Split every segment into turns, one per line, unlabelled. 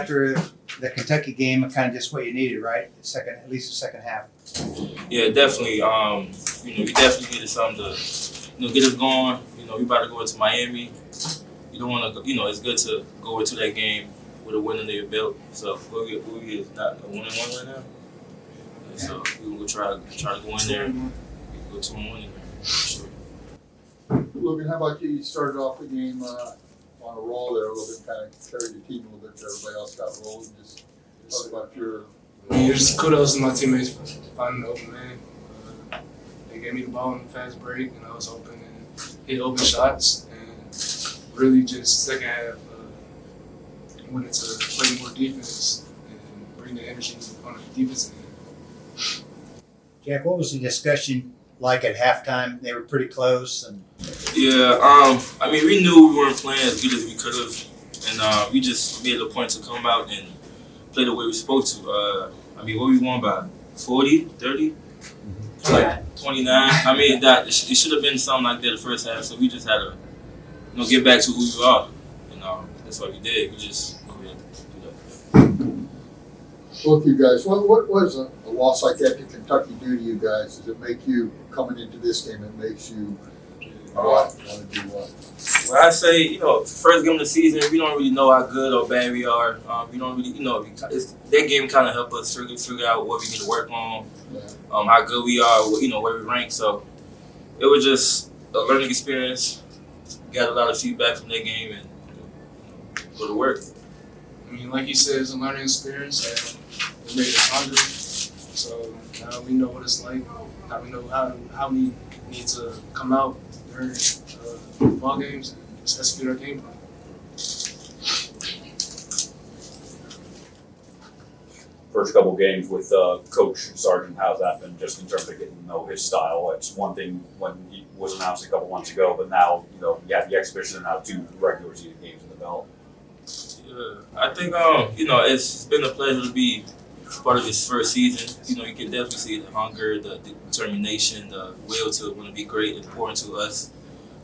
after the Kentucky game, kind of just what you needed, right? At least the second half.
Yeah, definitely. We definitely needed something to, get us going. We about to go into Miami. You don't want to, it's good to go into that game with a win under your belt. So we is not a 1-1 right now. And so we're gonna try to go in there and go 2-1 in there. For sure.
Logan, how about you? You started off the game on a roll there a little bit, kind of carried the team a little bit. Everybody else got rolled. Just talk about your.
Just kudos to my teammates for finding the open man. They gave me the ball in the fast break, and I was open and hit open shots. And really, just second half, wanted to play more defense and bring the energy on the defensive end.
Jack, what was the discussion like at halftime? They were pretty close, and
Yeah, we knew we weren't playing as good as we could have, and we just made it a point to come out and play the way we're supposed to. What we won by 40, 30? Like 29. That it should have been something like that the first half. So we just had to, get back to who we are, and that's what we did. We just had to do that.
Both you guys, what was a loss like that to Kentucky do to you guys? Does it make you coming into this game? It makes you want to do what?
Well, I say, first game of the season, we don't really know how good or bad we are. We don't really, that game kind of helped us figure out what we need to work on, how good we are, where we rank. So it was just a learning experience. Got a lot of feedback from that game and go to work.
Like you said, it's a learning experience. It made us hungry. So now we know what it's like. Now we know how we need to come out during ball games and just execute our game plan.
First couple games with Coach Sargent, how's that been just in terms of getting to know his style? It's one thing when he was announced a couple months ago, but now, you have the exhibition and now 2 regular season games in the belt.
Yeah, I think, it's been a pleasure to be part of his first season. You can definitely see the hunger, the determination, the will to want to be great and pour into us.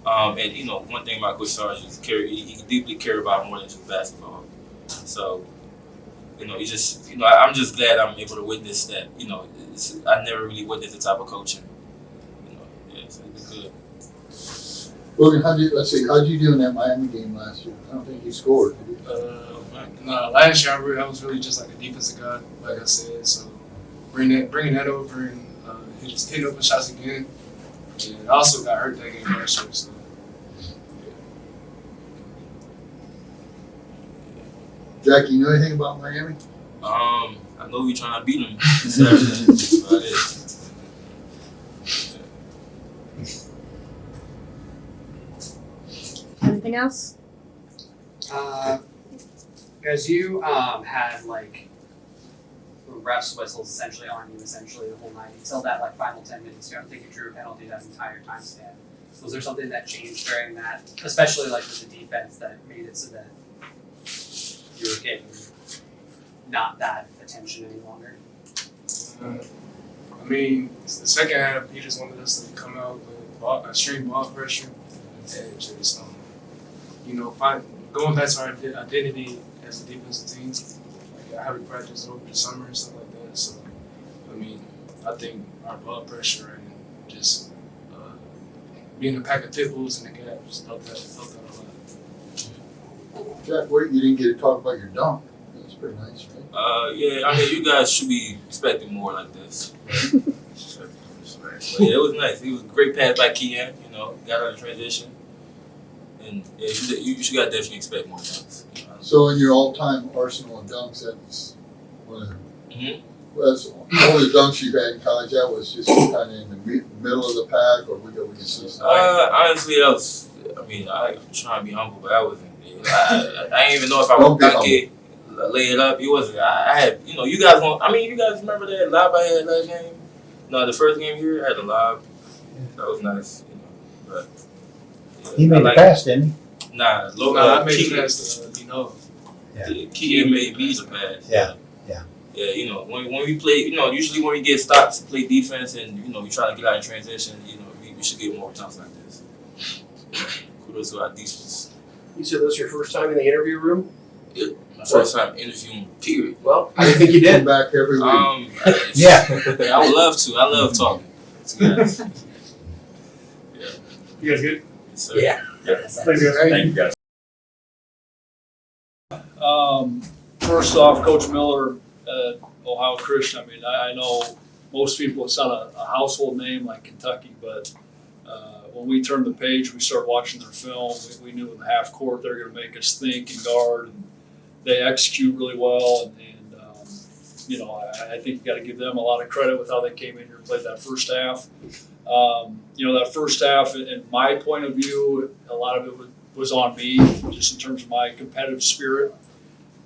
And, one thing about Coach Sargent is he deeply cares about more than just basketball. So, I'm just glad I'm able to witness that. I never really witnessed the type of coaching. So it's good.
Logan, how'd you do in that Miami game last year? I don't think you scored, did you?
Last year I was really just like a defensive guy, like I said. So bringing that over and hit open shots again. And I also got hurt that game last year. So.
Jack, you know anything about Miami?
I know we're trying to beat them Saturday. That's about it.
Anything else?
Guys, you had refs whistles essentially on you the whole night until that final 10 minutes. You don't think you drew a penalty that entire time span. Was there something that changed during that, especially with the defense, that made it so that you were getting not that attention any longer?
The second half, he just wanted us to come out with extreme ball pressure and just, going back to our identity as a defensive team, how we practice over the summer and stuff like that. So, I think our ball pressure and just being a pack of pit bulls in the gaps helped that a lot.
Jack, you didn't get to talk about your dunk. That's pretty nice, right?
Yeah, you guys should be expecting more like this. But yeah, it was nice. It was a great pass by Kian, got out of transition. And yeah, you should definitely expect more dunks.
So in your all-time arsenal of dunks, that's one of that's all the dunks you've had in college. That was just kind of in the middle of the pack, or we can see something.
Honestly, that was. I'm trying to be humble, but I wasn't. I didn't even know if I would dunk it, lay it up. It wasn't. I had. You guys want. You guys remember that lob I had last game? No, the first game here, I had a lob. That was nice. But yeah,
he made the pass, didn't he?
I made the pass to
Kian made me the pass.
Yeah.
Yeah, when we play, usually when we get stops, play defense, and we try to get out in transition, we should get more times like this. Kudos to our defense.
You said this was your first time in the interview room?
Yep. My first time interviewing, period.
Well, I didn't think you
Come
did.
back every week.
Yeah.
I would love to. I love talking. Yes.
You guys good?
Yes, sir.
Yeah.
Thanks, guys.
Thank you, guys.
First off, Coach Miller at Ohio Christian. I mean, I know most people it's not a household name like Kentucky, but when we turned the page, we started watching their film. We knew in the half court they're going to make us think and guard, and they execute really well. And you know, I think you got to give them a lot of credit with how they came in here and played that first half. You know, that first half, in my point of view, a lot of it was on me, just in terms of my competitive spirit.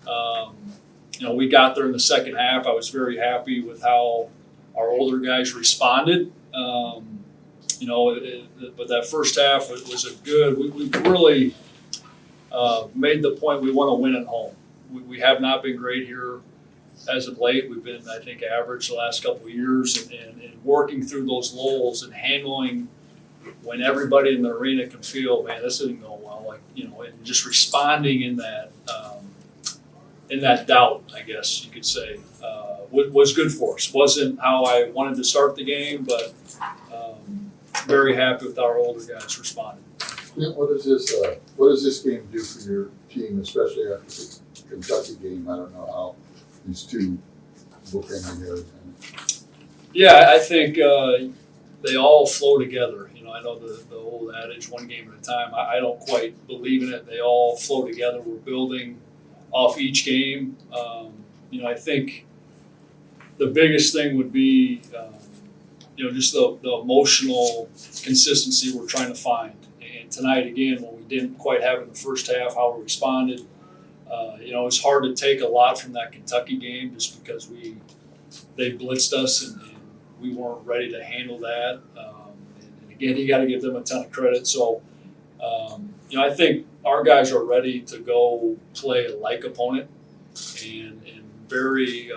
You know, we got there in the second half. I was very happy with how our older guys responded. You know, but that first half was a good. We really made the point we want to win at home. We have not been great here as of late. We've been, I think, average the last couple of years, and working through those lulls and handling when everybody in the arena can feel, man, this isn't going well. Like, you know, and just responding in that doubt, I guess you could say, was good for us. Wasn't how I wanted to start the game, but very happy with how our older guys responded.
Clint, what does this game do for your team, especially after the Kentucky game? I don't know how these two bookend together.
Yeah, I think they all flow together. You know, I know the old adage, one game at a time. I don't quite believe in it. They all flow together. We're building off each game. You know, I think the biggest thing would be, you know, just the emotional consistency we're trying to find. And tonight, again, when we didn't quite have it in the first half, how we responded, you know, it's hard to take a lot from that Kentucky game just because they blitzed us and we weren't ready to handle that. And again, you got to give them a ton of credit. So, you know, I think our guys are ready to go play a like opponent and very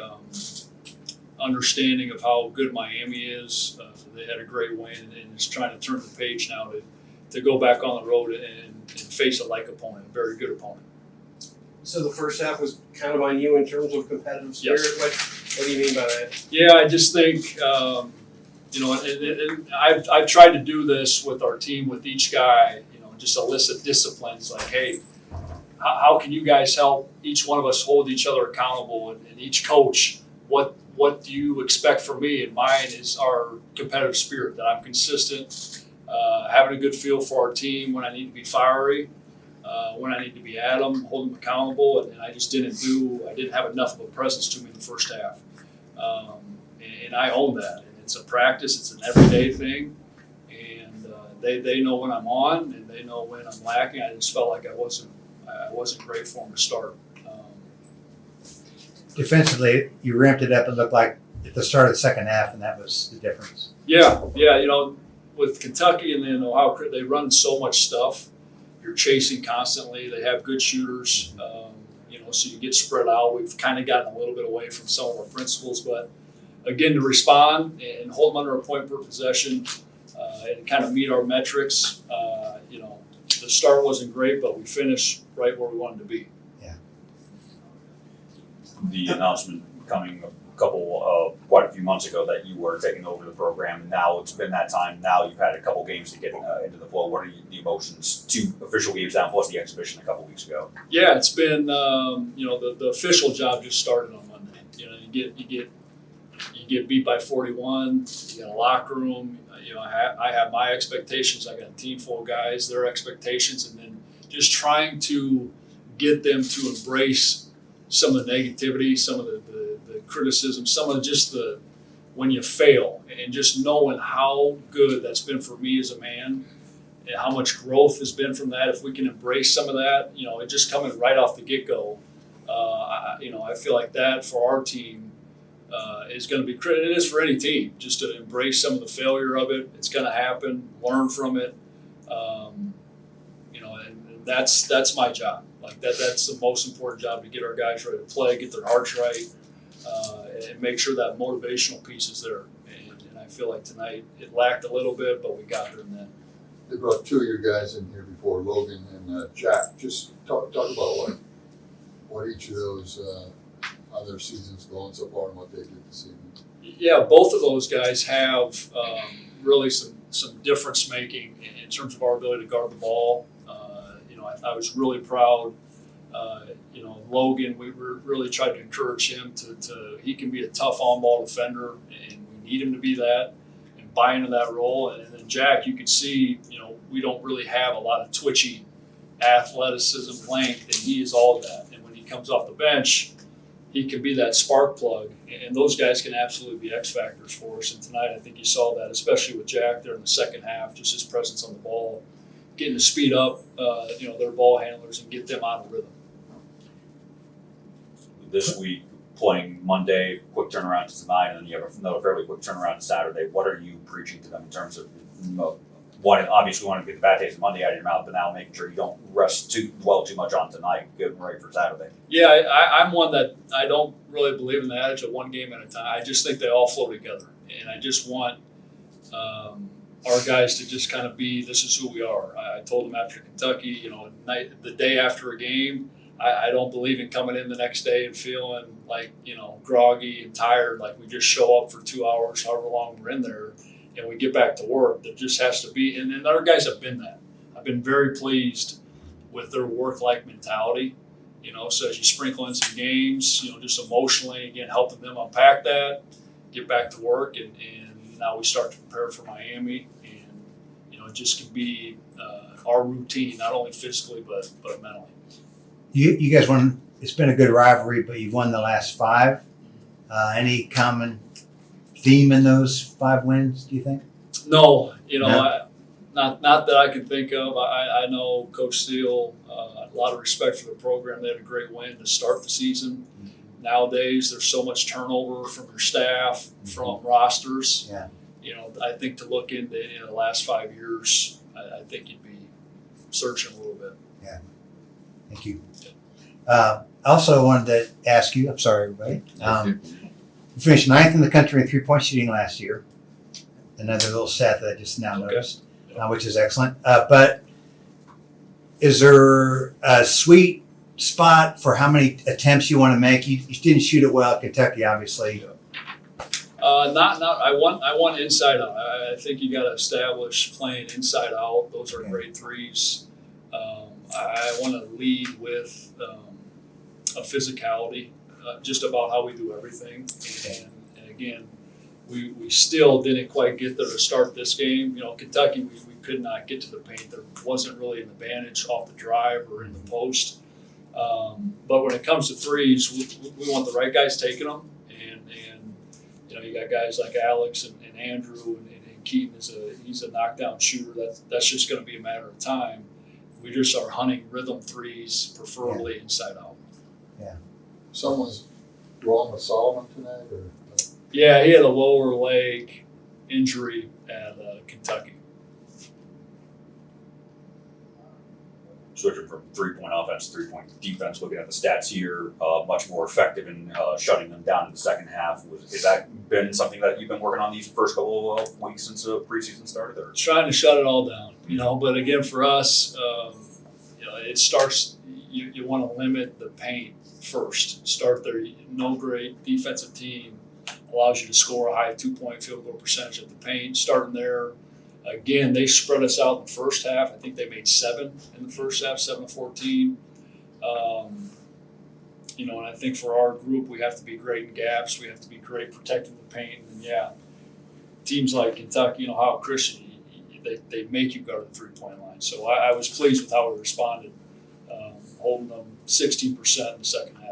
understanding of how good Miami is. They had a great win and is trying to turn the page now to go back on the road and face a like opponent, a very good opponent.
So the first half was kind of on you in terms of competitive spirit.
Yes.
What do you mean by that?
Yeah, I just think, you know, and I've tried to do this with our team, with each guy, you know, just elicit disciplines like, hey, how can you guys help each one of us hold each other accountable, and each coach, what do you expect from me? And mine is our competitive spirit, that I'm consistent, having a good feel for our team when I need to be fiery, when I need to be at them, hold them accountable, and I just didn't have enough of a presence to me in the first half. And I own that. And it's a practice, it's an everyday thing. And they know when I'm on, and they know when I'm lacking. I just felt like I wasn't great for them to start.
Defensively, you ramped it up and looked like at the start of the second half, and that was the difference.
Yeah, you know, with Kentucky and then Ohio, they run so much stuff. You're chasing constantly. They have good shooters, you know, so you get spread out. We've kind of gotten a little bit away from some of our principles, but again, to respond and hold them under a point per possession and kind of meet our metrics, you know, the start wasn't great, but we finished right where we wanted to be.
The announcement coming quite a few months ago that you were taking over the program, and now it's been that time. Now you've had a couple games to get into the flow. What are the emotions? 2 official games down, plus the exhibition a couple weeks ago.
Yeah, it's been you know, the official job just started on Monday. You know, you get beat by 41. You got a locker room. You know, I have my expectations. I got a team full of guys, their expectations, and then just trying to get them to embrace some of the negativity, some of the criticism, some of just when you fail, and just knowing how good that's been for me as a man and how much growth has been from that. If we can embrace some of that, you know, it just coming right off the get-go, you know, I feel like that for our team is going to be critical. It is for any team, just to embrace some of the failure of it. It's going to happen, learn from it, you know, and that's my job. Like that's the most important job, to get our guys ready to play, get their hearts right, and make sure that motivational piece is there. And I feel like tonight it lacked a little bit, but we got there in the end.
They brought 2 of your guys in here before, Logan and Jack. Just talk about what each of those, how their season's going so far and what they did this evening.
Yeah, both of those guys have really some difference making in terms of our ability to guard the ball. I was really proud. Logan, we really tried to encourage him to he can be a tough on-ball defender, and we need him to be that and buy into that role. And then Jack, you could see, we don't really have a lot of twitchy athleticism, length, and he is all of that. And when he comes off the bench, he can be that spark plug, and those guys can absolutely be X factors for us. And tonight, I think you saw that, especially with Jack there in the second half, just his presence on the ball, getting to speed up, their ball handlers and get them out of rhythm.
This week, playing Monday, quick turnaround to tonight, and then you have another fairly quick turnaround to Saturday. What are you preaching to them in terms of one? Obviously, want to get the bad taste of Monday out of your mouth, but now making sure you don't dwell too much on tonight, getting ready for Saturday.
Yeah, I'm one that I don't really believe in the adage of one game at a time. I just think they all flow together, and I just want our guys to just kind of be, this is who we are. I told them after Kentucky, the day after a game, I don't believe in coming in the next day and feeling like, groggy and tired, like we just show up for 2 hours, however long we're in there, and we get back to work. There just has to be, and then our guys have been that. I've been very pleased with their work-like mentality, so as you sprinkle in some games, just emotionally, again, helping them unpack that, get back to work, and now we start to prepare for Miami, and, it just can be our routine, not only physically, but mentally.
You guys won. It's been a good rivalry, but you've won the last 5. Any common theme in those 5 wins, do you think?
No,
No?
not that I can think of. I know Coach Steele, a lot of respect for the program. They had a great win to start the season. Nowadays, there's so much turnover from your staff, from rosters.
Yeah.
I think to look into the last 5 years, I think you'd be searching a little bit.
Thank you. Also wanted to ask you, I'm sorry, everybody. You finished 9th in the country in 3-point shooting last year. Another little stat that I just now
Okay.
noticed, which is excellent. But is there a sweet spot for how many attempts you want to make? You didn't shoot it well at Kentucky, obviously.
Not. I want inside out. I think you got to establish playing inside out. Those are
Okay.
great threes. I want to lead with a physicality, just about how we do everything. And again, we still didn't quite get there to start this game. Kentucky, we could not get to the paint. There wasn't really an advantage off the drive or in the post. But when it comes to threes, we want the right guys taking them. And you got guys like Alex and Andrew and Keaton he's a knockdown shooter. That's just going to be a matter of time. We just are hunting rhythm threes, preferably inside out.
Someone's wrong with Solomon tonight, or?
Yeah, he had a lower leg injury at Kentucky.
Switching from 3-point offense to 3-point defense, looking at the stats here, much more effective in shutting them down in the second half. Has that been something that you've been working on these first couple of weeks since the preseason started? Or?
Trying to shut it all down, but again, for us, it starts, you want to limit the paint first. Start there. No great defensive team allows you to score a high 2-point field goal percentage at the paint. Starting there, again, they spread us out in the first half. I think they made 7 in the first half, 7 of 14. And I think for our group, we have to be great in gaps. We have to be great protecting the paint. And teams like Kentucky, Ohio Christian, they make you go to the 3-point line. So I was pleased with how we responded, holding them 16% in the second half.